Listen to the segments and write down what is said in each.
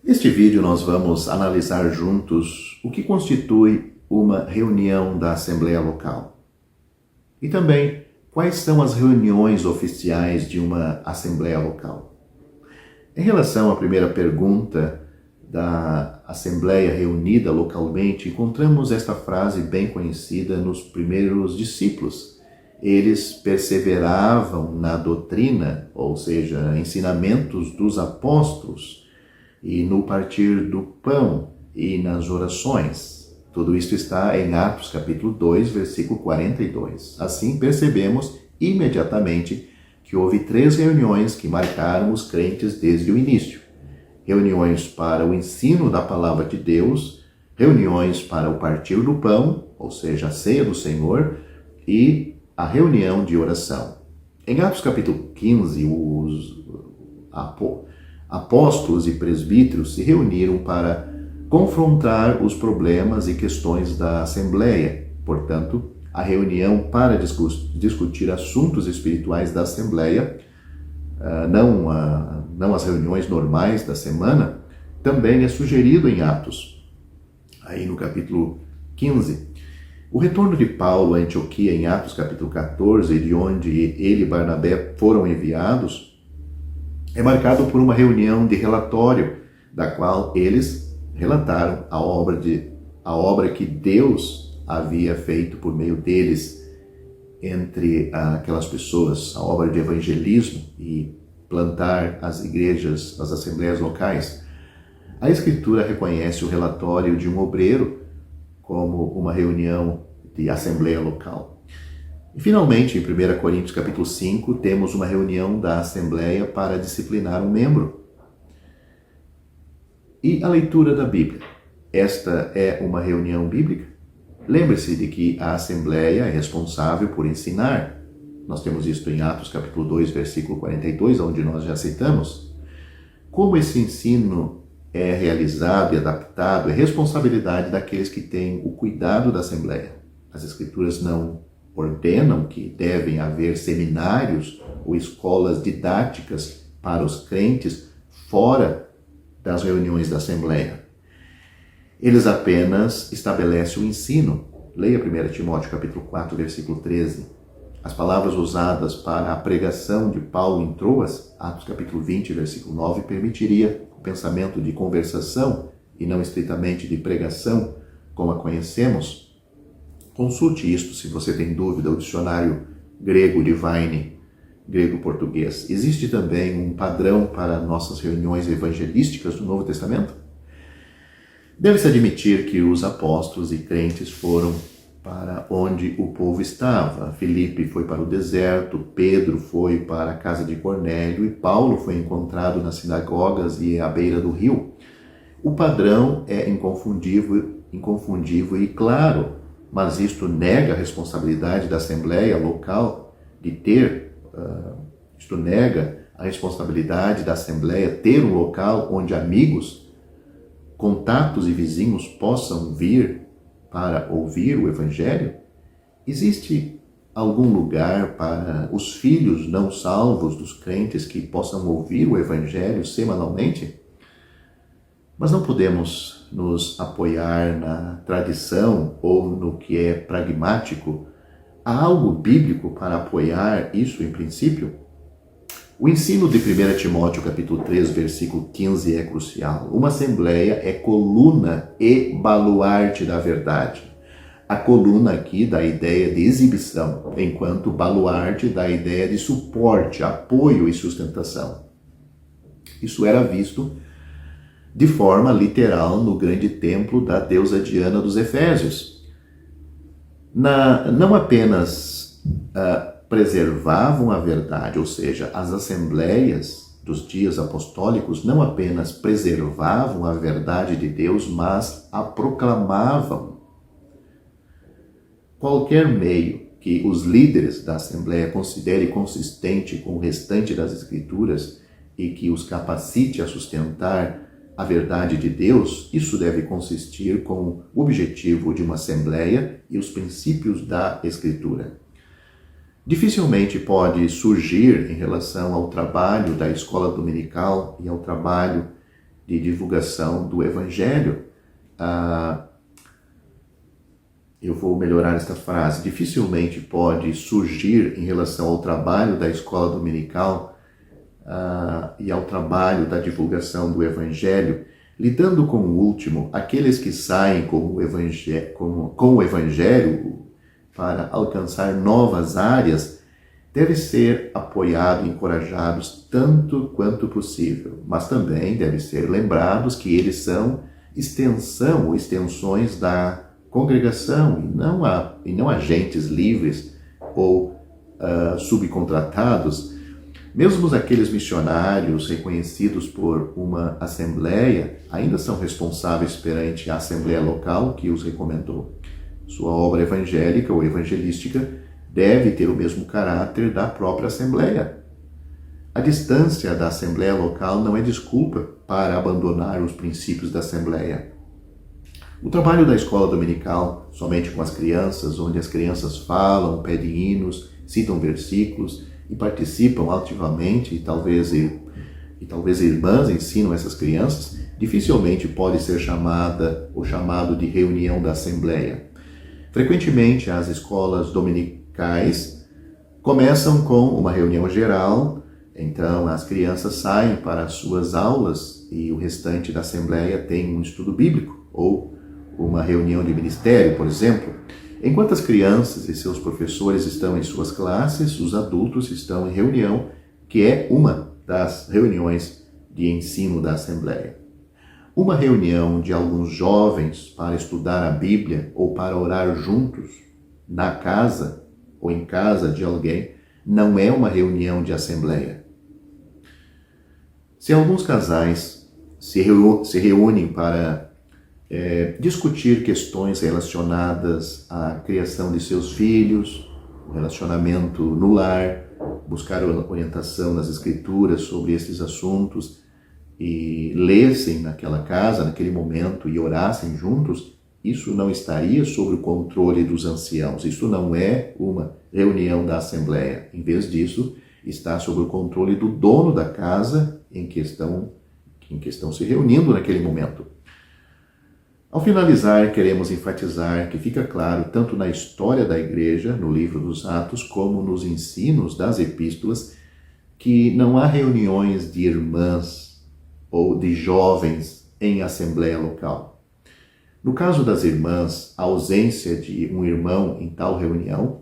Neste vídeo nós vamos analisar juntos o que constitui uma reunião da Assembleia Local e também quais são as reuniões oficiais de uma Assembleia Local. Em relação à primeira pergunta da Assembleia reunida localmente, encontramos esta frase bem conhecida nos primeiros discípulos. Eles perseveravam na doutrina, ou seja, ensinamentos dos apóstolos, e no partir do pão e nas orações. Tudo isto está em Atos capítulo 2, versículo 42. Assim percebemos imediatamente que houve 3 reuniões que marcaram os crentes desde o início. Reuniões para o ensino da palavra de Deus, reuniões para o partir do pão, ou seja, a ceia do Senhor, e a reunião de oração. Em Atos capítulo 15, os apóstolos e presbíteros se reuniram para confrontar os problemas e questões da Assembleia. Portanto, a reunião para discutir assuntos espirituais da Assembleia, não as reuniões normais da semana, também é sugerido em Atos, aí no capítulo 15. O retorno de Paulo a Antioquia em Atos capítulo 14, de onde ele e Barnabé foram enviados, é marcado por uma reunião de relatório, da qual eles relataram a obra que Deus havia feito por meio deles entre aquelas pessoas, a obra de evangelismo e plantar as igrejas, as assembleias locais. A Escritura reconhece o relatório de um obreiro como uma reunião de assembleia local. E finalmente, em 1 Coríntios capítulo 5, temos uma reunião da Assembleia para disciplinar um membro. E a leitura da Bíblia. Esta é uma reunião bíblica? Lembre-se de que a Assembleia é responsável por ensinar. Nós temos isso em Atos capítulo 2, versículo 42, onde nós já citamos. Como esse ensino é realizado e adaptado é responsabilidade daqueles que têm o cuidado da Assembleia. As Escrituras não ordenam que devem haver seminários ou escolas didáticas para os crentes fora das reuniões da Assembleia. Eles apenas estabelecem o ensino. Leia 1 Timóteo capítulo 4, versículo 13. As palavras usadas para a pregação de Paulo em Troas, Atos capítulo 20, versículo 9, permitiria o pensamento de conversação e não estritamente de pregação, como a conhecemos. Consulte isto se você tem dúvida, o dicionário grego Divine, grego-português. Existe também um padrão para nossas reuniões evangelísticas do Novo Testamento? Deve-se admitir que os apóstolos e crentes foram para onde o povo estava. Filipe foi para o deserto, Pedro foi para a casa de Cornélio e Paulo foi encontrado nas sinagogas e à beira do rio. O padrão é inconfundível e claro, mas isto nega a responsabilidade da Assembleia local de ter, isto nega a responsabilidade da Assembleia ter um local onde amigos, contatos e vizinhos possam vir para ouvir o Evangelho? Existe algum lugar para os filhos não salvos dos crentes que possam ouvir o Evangelho semanalmente? Mas não podemos nos apoiar na tradição ou no que é pragmático. Há algo bíblico para apoiar isso em princípio? O ensino de 1 Timóteo capítulo 3, versículo 15 é crucial. Uma assembleia é coluna e baluarte da verdade. A coluna aqui dá a ideia de exibição, enquanto o baluarte dá a ideia de suporte, apoio e sustentação. Isso era visto de forma literal no grande templo da deusa Diana dos Efésios. Não apenas preservavam a verdade, ou seja, as assembleias dos dias apostólicos não apenas preservavam a verdade de Deus, mas a proclamavam. Qualquer meio que os líderes da Assembleia considerem consistente com o restante das Escrituras e que os capacite a sustentar a verdade de Deus, isso deve consistir com o objetivo de uma assembleia e os princípios da Escritura. Dificilmente pode surgir em relação ao trabalho da escola dominical e ao trabalho de divulgação do Evangelho. Eu vou melhorar esta frase. Dificilmente pode surgir em relação ao trabalho da escola dominical e ao trabalho da divulgação do Evangelho, lidando com o último, aqueles que saem com o Evangelho para alcançar novas áreas, devem ser apoiados e encorajados tanto quanto possível, mas também devem ser lembrados que eles são extensão ou extensões da congregação e não agentes livres ou subcontratados. Mesmo aqueles missionários reconhecidos por uma assembleia ainda são responsáveis perante a assembleia local que os recomendou. Sua obra evangélica ou evangelística deve ter o mesmo caráter da própria assembleia. A distância da assembleia local não é desculpa para abandonar os princípios da assembleia. O trabalho da escola dominical, somente com as crianças, onde as crianças falam, pedem hinos, citam versículos e participam ativamente, e talvez irmãs ensinam essas crianças, dificilmente pode ser chamado de reunião da assembleia. Frequentemente, as escolas dominicais começam com uma reunião geral, então as crianças saem para as suas aulas e o restante da assembleia tem um estudo bíblico ou uma reunião de ministério, por exemplo. Enquanto as crianças e seus professores estão em suas classes, os adultos estão em reunião, que é uma das reuniões de ensino da assembleia. Uma reunião de alguns jovens para estudar a Bíblia ou para orar juntos na casa ou em casa de alguém não é uma reunião de assembleia. Se alguns casais se reúnem para discutir questões relacionadas à criação de seus filhos, o relacionamento no lar, buscar orientação nas Escrituras sobre esses assuntos e lessem naquela casa, naquele momento e orassem juntos, isso não estaria sob o controle dos anciãos. Isso não é uma reunião da Assembleia. Em vez disso, está sob o controle do dono da casa em que estão se reunindo naquele momento. Ao finalizar, queremos enfatizar que fica claro, tanto na história da Igreja, no livro dos Atos, como nos ensinos das epístolas, que não há reuniões de irmãs ou de jovens em assembleia local. No caso das irmãs, a ausência de um irmão em tal reunião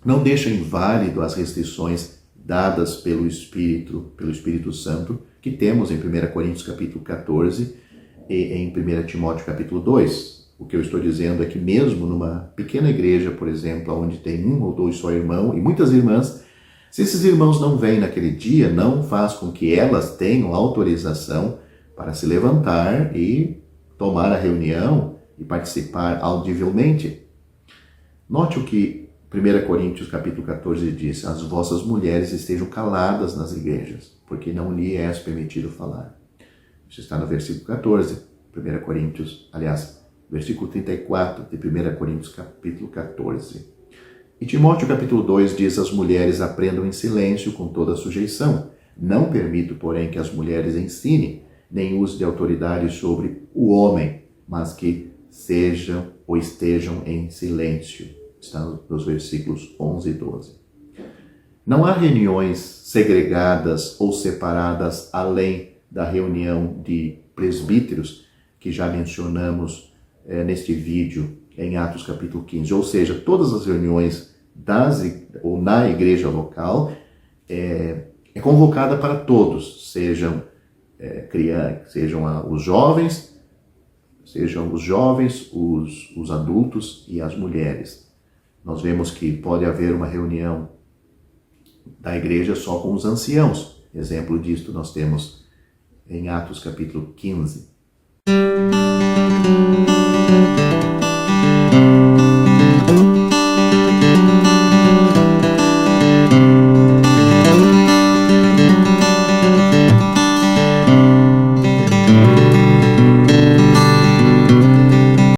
não deixa inválido as restrições dadas pelo Espírito Santo que temos em 1 Coríntios capítulo 14 e em 1 Timóteo capítulo 2. O que eu estou dizendo é que mesmo numa pequena igreja, por exemplo, onde tem um ou dois só irmãos e muitas irmãs, se esses irmãos não vêm naquele dia, não faz com que elas tenham autorização para se levantar e tomar a reunião e participar audivelmente. Note o que 1 Coríntios capítulo 14 diz: as vossas mulheres estejam caladas nas igrejas, porque não lhe é permitido falar. Isso está no versículo 14, 1 Coríntios, versículo 34 de 1 Coríntios capítulo 14. E Timóteo capítulo 2 diz: as mulheres aprendam em silêncio com toda sujeição. Não permito, porém, que as mulheres ensinem, nem usem de autoridade sobre o homem, mas que sejam ou estejam em silêncio. Está nos versículos 11 e 12. Não há reuniões segregadas ou separadas além da reunião de presbíteros, que já mencionamos neste vídeo em Atos capítulo 15. Ou seja, todas as reuniões na igreja local é convocada para todos, sejam os jovens, os adultos e as mulheres. Nós vemos que pode haver uma reunião da igreja só com os anciãos. Exemplo disto nós temos em Atos capítulo 15.